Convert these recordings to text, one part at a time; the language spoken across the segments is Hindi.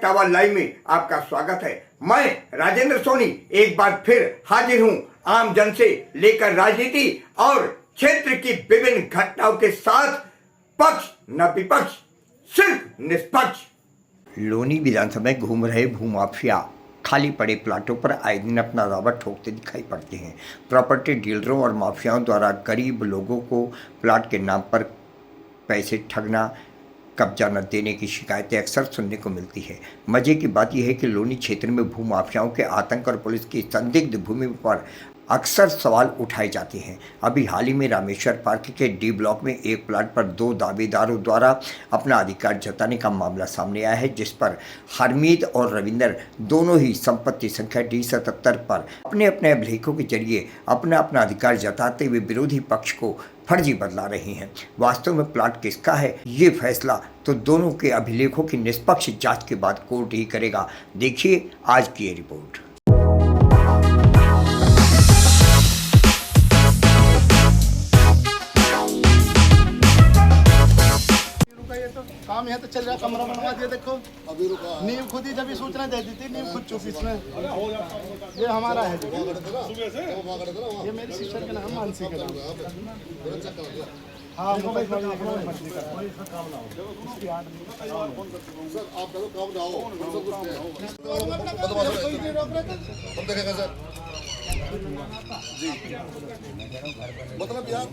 इटावा लाइव में आपका स्वागत है। मैं राजेंद्र सोनी एक बार फिर हाजिर हूं आम जन से लेकर राजनीति और क्षेत्र की विभिन्न घटनाओं के साथ। पक्ष न विपक्ष, सिर्फ निष्पक्ष। लोनी विधानसभा में घूम रहे भूमाफिया खाली पड़े प्लाटों पर आए दिन अपना दावा ठोकते दिखाई पड़ते हैं। प्रॉपर्टी डीलरों और माफियाओं द्वारा गरीब लोगों को प्लाट के नाम पर पैसे ठगना, कब्जा न देने की शिकायतें अक्सर सुनने को मिलती है। मजे की बात यह है कि लोनी क्षेत्र में भूमाफियाओं के आतंक और पुलिस की संदिग्ध भूमि पर अक्सर सवाल उठाए जाते हैं। अभी हाल ही में रामेश्वर पार्क के डी ब्लॉक में एक प्लाट पर दो दावेदारों द्वारा अपना अधिकार जताने का मामला सामने आया है, जिस पर हरमीत और रविंदर दोनों ही संपत्ति संख्या D77 पर अपने अपने अभिलेखों के जरिए अपना अपना अधिकार जताते हुए विरोधी पक्ष को फर्जी बदला रहे हैं। वास्तव में प्लाट किसका है, ये फैसला तो दोनों के अभिलेखों की निष्पक्ष जांच के बाद कोर्ट ही करेगा। देखिए आज की ये रिपोर्ट। काम यहाँ तो चल रहा, कमरा बनवा दिया। देखो अभी रुका, नींव खुद ही जब ही सूचना दे दी थी, नींव खुद चुकी इसमें। ये हमारा है, ये मेरी सिस्टर का नाम मानसी का नाम। हाँ, वो भाई सर आप करो काम जाओ, हम देखेंगे सर जी। मतलब यार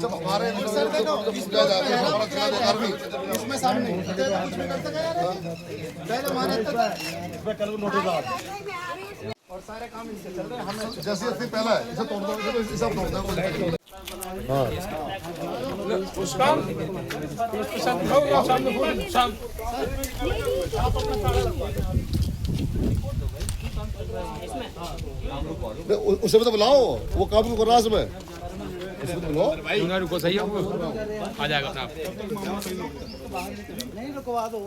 जब हमारे सर देखो इसमें सामने कुछ भी कर सका यार, पहले हमारे इसमें कल नोटिस आ और सारे काम इनसे चल रहे हैं। हमें जैसे पहला है इसे तोड़ दो, इसे सब तोड़ दो। हां उसका सामने फोन शाम उसे तो बुलाओ, वो काम कर रहा है उसमें। उसको तो बुलाओ, रुको सही है, आ जाएगा अपना नहीं रुकवा दो।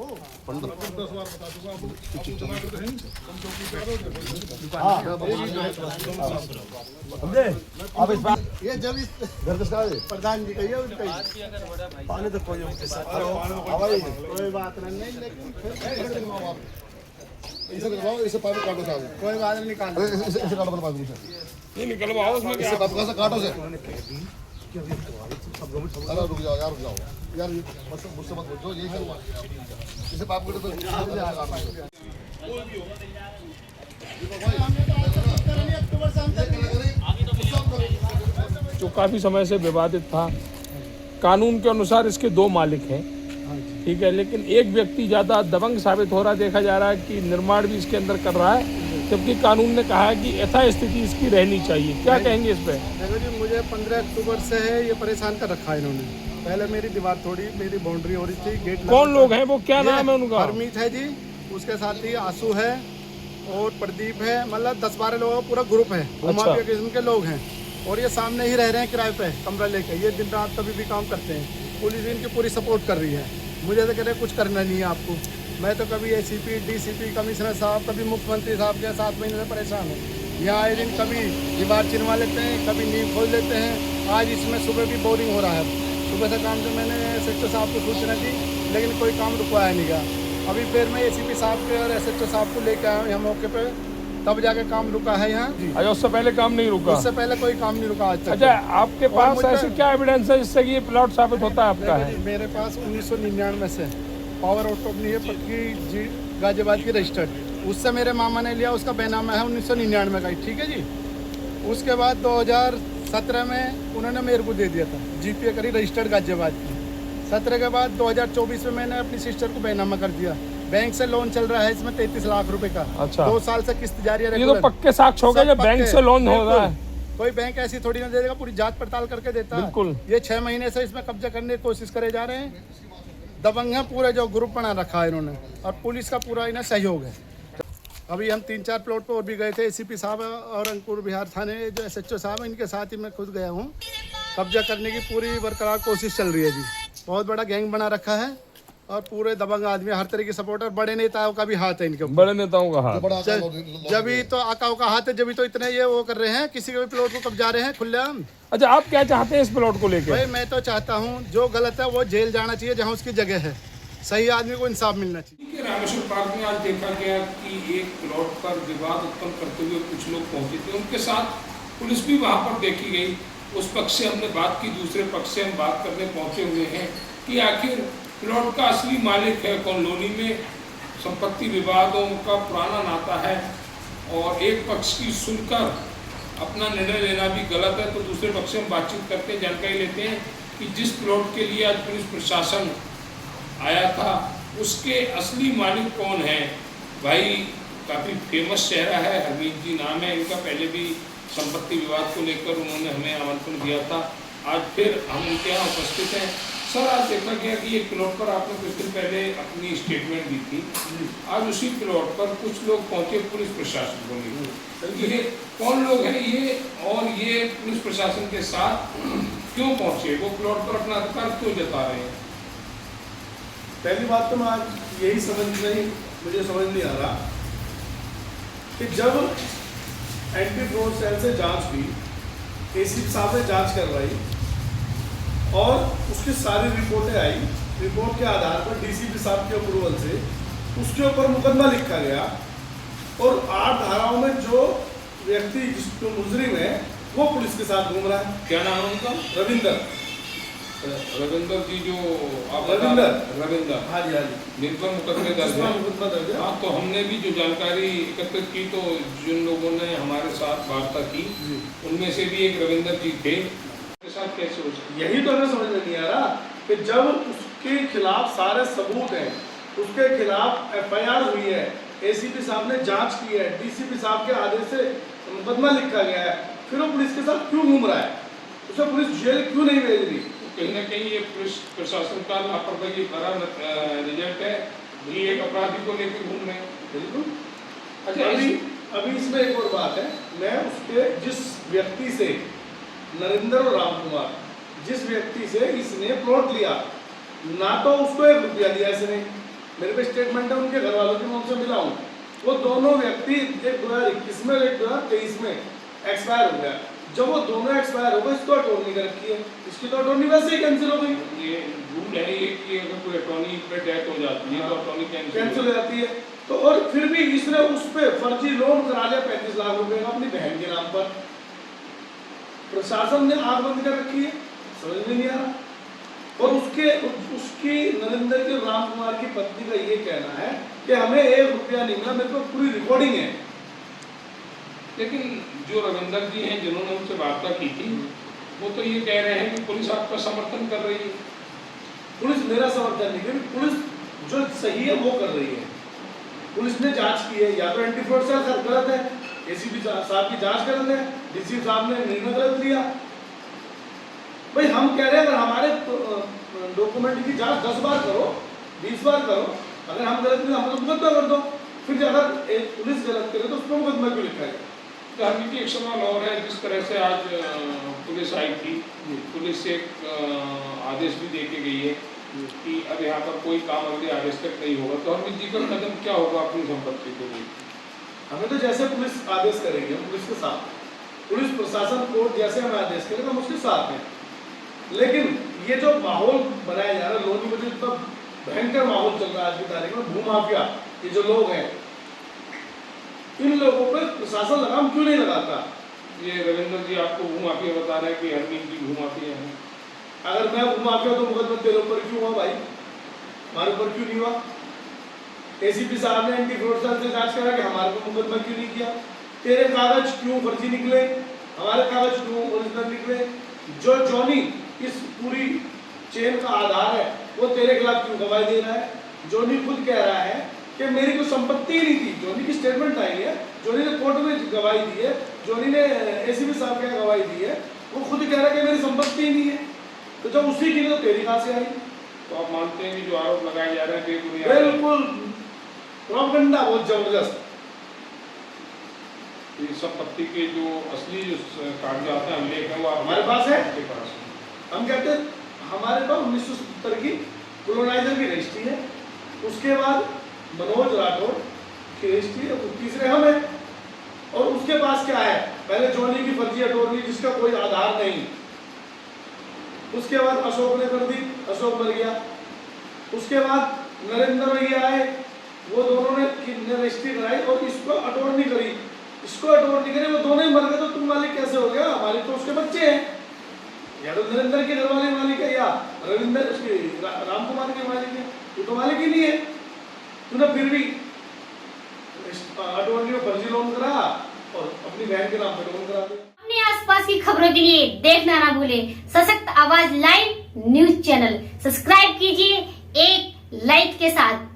अब इस बार ये जब इस घर के प्रधान जी कहिए उनका पानी तो कोई कोई बात नहीं, लेकिन इसे निकलवाओ, इसे पाइप काटो साहब। कोई बात नहीं, निकाल इसे काटो पाइप से। ये निकलवाओ, उसमें इसे पाइप से काटो से। अरे रुक जाओ यार, रुक जाओ यार, मुझसे मत पूछो, यही करवा इसे पाइप काटो तो जो काफी समय से विवादित था। कानून के अनुसार इसके दो मालिक हैं, ठीक है, लेकिन एक व्यक्ति ज़्यादा दबंग साबित हो रहा देखा जा रहा है कि निर्माण भी इसके अंदर कर रहा है, जबकि कानून ने कहा है कि यथास्थिति इसकी रहनी चाहिए। क्या कहेंगे इस पर? देखो जी, मुझे 15 अक्टूबर से है ये परेशान कर रखा है इन्होंने। पहले मेरी दीवार तोड़ी, मेरी बाउंड्री हो रही थी, गेट। कौन लोग हैं वो, क्या नाम है उनका? हरमीत है जी, उसके साथ ही आंसू है और प्रदीप है। मतलब 10-12 लोगों का पूरा ग्रुप है, भूमाफिया किस्म के लोग हैं। और ये सामने ही रह रहे हैं किराए पे कमरा लेके। ये दिन रात कभी भी काम करते हैं। पुलिस इनकी पूरी सपोर्ट कर रही है। मुझे तो कह रहे कुछ करना नहीं है आपको। मैं तो कभी ACP, DCP, कमिश्नर साहब, कभी मुख्यमंत्री साहब के 7 महीने से परेशान हूँ। यहाँ आए दिन कभी दीवार चिनवा लेते हैं, कभी नींव खोल लेते हैं। आज इसमें सुबह भी बोरिंग हो रहा है। सुबह से काम जो मैंने SHO साहब को सूचना दी, लेकिन कोई काम रुकवाया नहीं गया। अभी फिर मैं ACP साहब के और SHO साहब को लेकर आया हूँ यहाँ मौके पर, तब जाके काम रुका है यहाँ। अच्छा, उससे पहले काम नहीं रुका? उससे पहले कोई काम नहीं रुका आज तक। अच्छा, आपके पास ऐसे क्या एविडेंस है जिससे कि ये प्लॉट साबित होता है आपका है? मेरे पास 1999 से पावर ऑफ कंपनी है, पक्की जी गाजियाबाद की रजिस्टर्ड। उससे मेरे मामा ने लिया, उसका बैनामा है 1999 का, ठीक है जी। उसके बाद 2017 में उन्होंने मेरे को दे दिया था, GPA करी रजिस्टर्ड गाजियाबाद की। 17 के बाद 2024 में मैंने अपनी सिस्टर को बैनामा कर दिया। बैंक से लोन चल रहा है इसमें 33 लाख रुपए का। अच्छा, 2 साल से किस्त जारी है। ये तो पक्के साक्ष्य हो गए जब बैंक से लोन हो रहा है। कोई बैंक ऐसी थोड़ी ना दे देगा, पूरी जांच पड़ताल करके देता है। बिल्कुल। ये 6 महीने से इसमें कब्जा करने की कोशिश करे जा रहे हैं। दबंग है, पूरे जो ग्रुप बना रखा है इन्होंने, और पुलिस का पूरा इन्हें सहयोग है। अभी हम 3-4 प्लॉट पर और भी गए थे। ACP साहब और अंकुर बिहार थाने जो SHO साहब है, इनके साथ ही मैं खुद गया हूँ। कब्जा करने की पूरी बरकरार कोशिश चल रही है जी। बहुत बड़ा गैंग बना रखा है और पूरे दबंग आदमी, हर तरह के सपोर्टर, बड़े नेताओं का भी हाथ है इनके ऊपर। बड़े नेताओं का हाथ, जब भी तो आकाओं का हाथ है, जब भी तो इतने ये वो कर रहे हैं, किसी के भी प्लॉट को कब्जा रहे हैं खुलेआम। अच्छा, आप क्या चाहते हैं इस प्लॉट को लेकर? भाई मैं तो चाहता हूँ जो गलत है वो जेल जाना चाहिए जहाँ उसकी जगह है। सही आदमी को इंसाफ मिलना चाहिए। ठीक है, रामेश्वर पार्क में आज देखा गया कि एक प्लॉट पर विवाद उत्पन्न करते हुए कुछ लोग पहुंचे थे, उनके साथ पुलिस भी वहां पर देखी गई। उस पक्ष से हमने बात की, दूसरे पक्ष से हम बात करने पहुंचे हुए हैं कि आखिर प्लॉट का असली मालिक है कौन। लोनी में संपत्ति विवादों का पुराना नाता है और एक पक्ष की सुनकर अपना निर्णय लेना भी गलत है, तो दूसरे पक्ष से हम बातचीत करते हैं, जानकारी लेते हैं कि जिस प्लॉट के लिए आज पुलिस प्रशासन आया था उसके असली मालिक कौन है। भाई काफ़ी फेमस चेहरा है, हरमीत जी नाम है इनका, पहले भी संपत्ति विवाद को लेकर उन्होंने हमें आमंत्रण दिया था, आज फिर हम उनके यहाँ उपस्थित हैं। सर, आज देखा गया कि ये प्लॉट पर आपने कुछ दिन पहले अपनी स्टेटमेंट दी थी, आज उसी प्लॉट पर कुछ लोग पहुंचे पुलिस प्रशासन को लेकर, ये कौन लोग हैं ये, और ये पुलिस प्रशासन के साथ क्यों पहुंचे, वो प्लॉट पर अपना अधिकार क्यों जता रहे हैं? पहली बात तो मैं आज यही मुझे समझ नहीं आ रहा कि जब एंटी फ्रॉड सेल से जांच हुई, एसीपी साहब ने जांच करवाई और उसकी सारी रिपोर्टें आई, रिपोर्ट के आधार पर डीसीपी साहब के अप्रूवल से उसके ऊपर मुकदमा लिखा गया और 8 धाराओं में जो व्यक्ति जिसको मुजरिम है वो पुलिस के साथ घूम रहा है। क्या नाम है उनका? रविंदर जी जो आप रविंदर, हाँ जी, जिन पर मुकदमे दर्ज है। हाँ, तो हमने भी जो जानकारी एकत्रित की, तो जिन लोगों ने हमारे साथ वार्ता की उनमें से भी एक रविंदर जी थे, उनके साथ कैसे हो सकता? यही तो हमें समझ में नहीं आ रहा कि जब उसके खिलाफ सारे सबूत हैं, उसके खिलाफ एफआईआर हुई है, एसीपी साहब ने जांच की है, डीसीपी साहब के आदेश से मुकदमा लिखा गया है, फिर वो पुलिस के साथ क्यों घूम रहा है? उसे पुलिस जेल क्यों नहीं भेज रही? कहीं ना कहीं ये पुलिस प्रशासन का लापरवाही भरा रिजल्ट है, ये एक अपराधी को लेकर घूम रहे हैं। बिल्कुल। अच्छा, अभी इसमें एक और बात है, मैं उसके जिस व्यक्ति से, नरेंद्र और राम कुमार, जिस व्यक्ति से इसने प्लॉट लिया, ना तो उसको 1 रुपया दिया इसने, मेरे पे स्टेटमेंट है उनके घर वालों की, मैं उनसे मिला हूँ, वो दोनों व्यक्ति 2021 में 2023 में एक्सपायर हो गया। जब वो दोनों एक्सपायर हो गए, इसको अटॉर्नी कर रखी है, इसकी तो अटॉर्नी वैसे ही कैंसिल हो गई। ये रूल है ये कि अगर कोई अटॉर्नी पे डेथ हो जाती है तो अटॉर्नी कैंसिल हो जाती है। तो और फिर भी इसने उस पे फर्जी लोन करा लिया 35 लाख रुपए का अपनी बहन के नाम पर। प्रशासन ने आग बंद कर रखी है, समझ में नहीं आ रहा। और उसकी नरेंद्र के राम कुमार की पत्नी का ये कहना है कि हमें 1 रुपया नहीं मिला, मेरे को पूरी रिकॉर्डिंग है। लेकिन जो रविंदर जी हैं जिन्होंने उनसे वार्ता की थी, वो तो ये कह रहे हैं कि पुलिस आपका समर्थन कर रही है। पुलिस मेरा समर्थन नहीं कर, पुलिस जो सही है वो कर रही है। पुलिस ने जांच की है, या तो एंटी फ्रॉड सेल गलत है, एसीपी साहब की जांच गलत है, डीसीपी साहब ने निर्णय गलत लिया। भाई हम कह रहे हैं अगर हमारे डॉक्यूमेंट की जांच 10 बार करो, 20 बार करो, अगर हम गलत नहीं, हम तो मुकदमा कर दो। फिर अगर पुलिस गलत करे तो उस पर मुकदमा क्यों लिखा है? तो हमें एक सवाल और है, जिस तरह से आज पुलिस आई थी, पुलिस से एक आदेश भी दे के गई है कि अब यहाँ पर कोई काम अगले आदेश तक नहीं होगा, तो हरमीत जी का कदम क्या होगा अपनी संपत्ति को लेकर? हमें तो जैसे पुलिस आदेश करेगी हम पुलिस के साथ, पुलिस प्रशासन कोर्ट जैसे हमें आदेश करेगा हम उसके साथ हैं। लेकिन ये जो माहौल बनाया जा रहा है, लोगों में जो भयंकर माहौल चल रहा है आज की तारीख में, भूमाफिया, ये जो लोग हैं, इन लोगों पर प्रशासन लगाम क्यों नहीं लगाता? ये रविंद्र जी आपको भूमाफिया बता रहे हैं कि हरमीत जी भूमाफिया हैं। अगर मैं भूमाफिया तो मुकदमा तेरे ऊपर क्यों हुआ भाई, हमारे ऊपर क्यों नहीं हुआ? एसीपी साहब ने एंटी फ्रॉड सेल से जांच करा कि हमारे पर मुकदमा क्यों नहीं किया? तेरे कागज क्यों फर्जी निकले, हमारे कागज क्यों ओरिजिनल निकले? जो जॉनी इस पूरी चेन का आधार है वो तेरे खिलाफ क्यों गवाही दे रहा है? जॉनी खुद कह रहा है कि मेरी कोई संपत्ति ही नहीं थी। जॉनी की स्टेटमेंट आई है, जॉनी ने कोर्ट में गवाही दी है, जॉनी ने एसीपी साहब के गवाही दी है, वो खुद कह रहा है कि मेरी संपत्ति ही नहीं है। तो जब उसी की तो तेरी कहां से आई? तो आप मानते हैं कि जो आरोप लगाए जा रहे हैं बेबुनियाद? बिल्कुल प्रोपेगेंडा बहुत जबरदस्त। ये संपत्ति के जो असली जो कागजात हैं, लेख हैं, वो हमारे पास है। आपके पास है। हम कहते हैं हमारे पास 1970 की कोलोनाइजर की रजिस्ट्री है, उसके बाद मनोज राठौड़ की रजिस्ट्री है, तीसरे हम है, और उसके पास क्या है? पहले जॉनी की फर्जी अटॉर्नी जिसका कोई आधार नहीं, उसके बाद अशोक ने कर दी, अशोक मर गया, उसके बाद नरेंद्र भैया आए, वो दोनों ने रजिस्ट्री कराई और इसको अटोर नहीं करी, इसको अटोर नहीं करी, वो दोनों ही मर गए, तो तुम मालिक कैसे हो गया? हमारे तो उसके बच्चे हैं, या तो नरेंद्र के घर वाले मालिक है या रविंद्र उसके राम कुमार के मालिक है, ये तो मालिक ही नहीं है। तूने फिर भी अटोर्नी में फर्जी लोन करा और अपनी बहन के नाम पर लोन करा दिया। अपने आसपास की खबरों के लिए देखना ना भूलें सशक्त आवाज लाइव न्यूज चैनल, सब्सक्राइब कीजिए एक लाइक के साथ।